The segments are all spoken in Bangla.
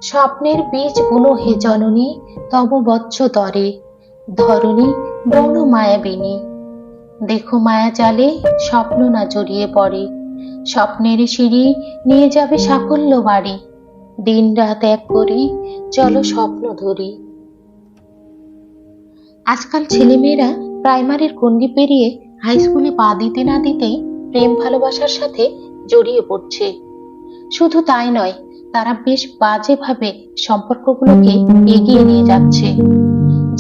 স্বপ্নের বীজ বুনো হে জননী, তব বৎস তরে ধরণী বন মায়াবিনী। দেখো মায়া জালে স্বপ্ন না জড়িয়ে পড়ে, স্বপ্নের সিঁড়ি নিয়ে যাবে সাফল্য বাড়ি। দিন রাত এক করি, চলো স্বপ্ন ধরি। আজকাল ছেলেমেয়েরা প্রাইমারির গণ্ডি পেরিয়ে হাই স্কুলে পা দিতে না দিতেই প্রেম ভালোবাসার সাথে জড়িয়ে পড়ছে। শুধু তাই নয়, তারা বেশ বাজেভাবে সম্পর্কগুলোকে এগিয়ে নিয়ে যাচ্ছে,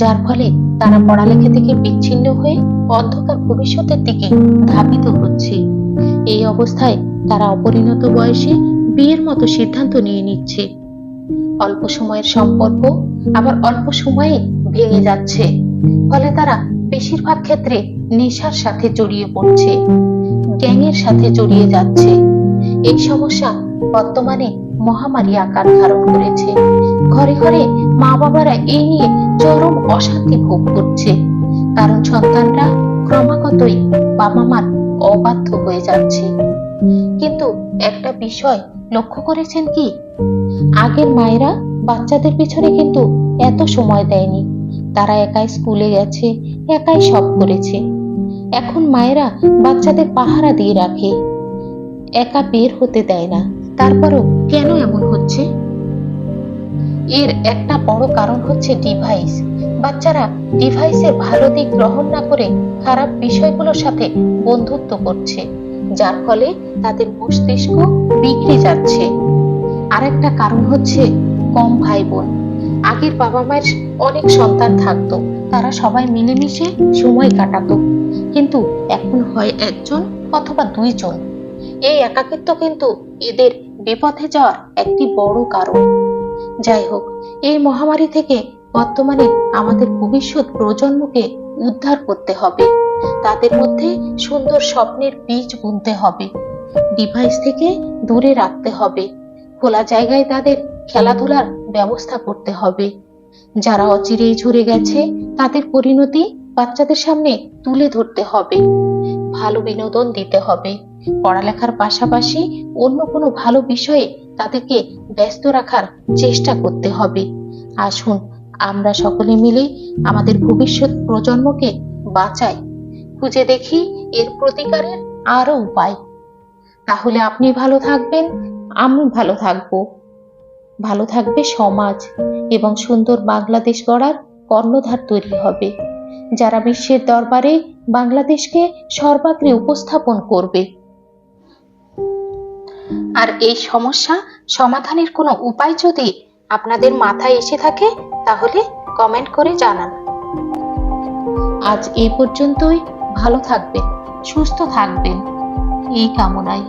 যার ফলে তারা পড়ালেখা থেকে বিচ্ছিন্ন হয়ে অন্ধকার ভবিষ্যতের দিকে ধাবিত হচ্ছে। এই অবস্থায় তারা অপরিণত বয়সে বিয়ের মতো সিদ্ধান্ত নিয়ে নিচ্ছে। অল্প সময়ের সম্পর্ক আবার অল্প সময়ে ভেঙে যাচ্ছে, ফলে তারা বেশিরভাগ ক্ষেত্রে নেশার সাথে জড়িয়ে পড়ছে, গ্যাংয়ের সাথে জড়িয়ে যাচ্ছে। এই সমস্যা বর্তমানে মহামারী আকার ধারণ করেছে। ঘরে ঘরে মা বাবারা এই নিয়ে চরম অশান্তি ভোগ করছে, কারণ সন্তানরা ক্রমাগতই বাবা মার অবাধ্য হয়ে যাচ্ছে। কিন্তু একটা বিষয় লক্ষ্য করেছেন কি, আগের মায়েরা বাচ্চাদের পিছনে কিন্তু এত সময় দেয়নি। তারা একাই স্কুলে গেছে, একাই সব করেছে। এখন মায়েরা বাচ্চাদের পাহারা দিয়ে রাখে, একা বের হতে দেয় না। তারপরও কেন এমন হচ্ছে? এর একটা বড় কারণ হচ্ছে ডিভাইস। বাচ্চারা ডিভাইসের ভালো দিক গ্রহণ না করে খারাপ বিষয়গুলোর সাথে বন্ধুত্ব করছে, যার ফলে তাদের মস্তিষ্ক বিগড়ে যাচ্ছে। আরেকটা কারণ হচ্ছে কম ভাই বোন। আগের বাবা মায়ের অনেক সন্তান থাকতো, তারা সবাই মিলেমিশে সময় কাটাতো, কিন্তু এখন হয় একজন অথবা দুইজন। এই একাকিত্ব কিন্তু এদের বিপথে যাওয়ার একটি বড় কারণ। যাই হোক, এই মহামারী থেকে বর্তমানে আমাদের ভবিষ্যৎ প্রজন্মকে উদ্ধার করতে হবে। তাদের মধ্যে সুন্দর স্বপ্নের বীজ বুনতে হবে, ডিভাইস থেকে দূরে রাখতে হবে, খোলা জায়গায় তাদের খেলাধুলার ব্যবস্থা করতে হবে। যারা অচিরেই ঝরে গেছে তাদের পরিণতি বাচ্চাদের সামনে তুলে ধরতে হবে, ভালো বিনোদন দিতে হবে। পড়ালেখার পাশাপাশি অন্য কোনো ভালো বিষয়ে তাদেরকে ব্যস্ত রাখার চেষ্টা করতে হবে। আসুন আমরা সকলে মিলে আমাদের ভবিষ্যৎ প্রজন্মকে বাঁচাই, খুঁজে দেখি এর প্রতিকারের আরো উপায়। তাহলে আপনি ভালো থাকবেন, আমি ভালো থাকবো, ভালো থাকবে সমাজ, এবং সুন্দর বাংলাদেশ গড়ার কর্ণধার তৈরি হবে, যারা বিশ্বের দরবারে বাংলাদেশকে সর্বাগ্রে উপস্থাপন করবে। আর এই সমস্যা সমাধানের কোনো উপায় যদি আপনাদের মাথায় এসে থাকে, তাহলে কমেন্ট করে জানান। আজ এই পর্যন্তই। ভালো থাকবেন, সুস্থ থাকবেন, এই কামনায়।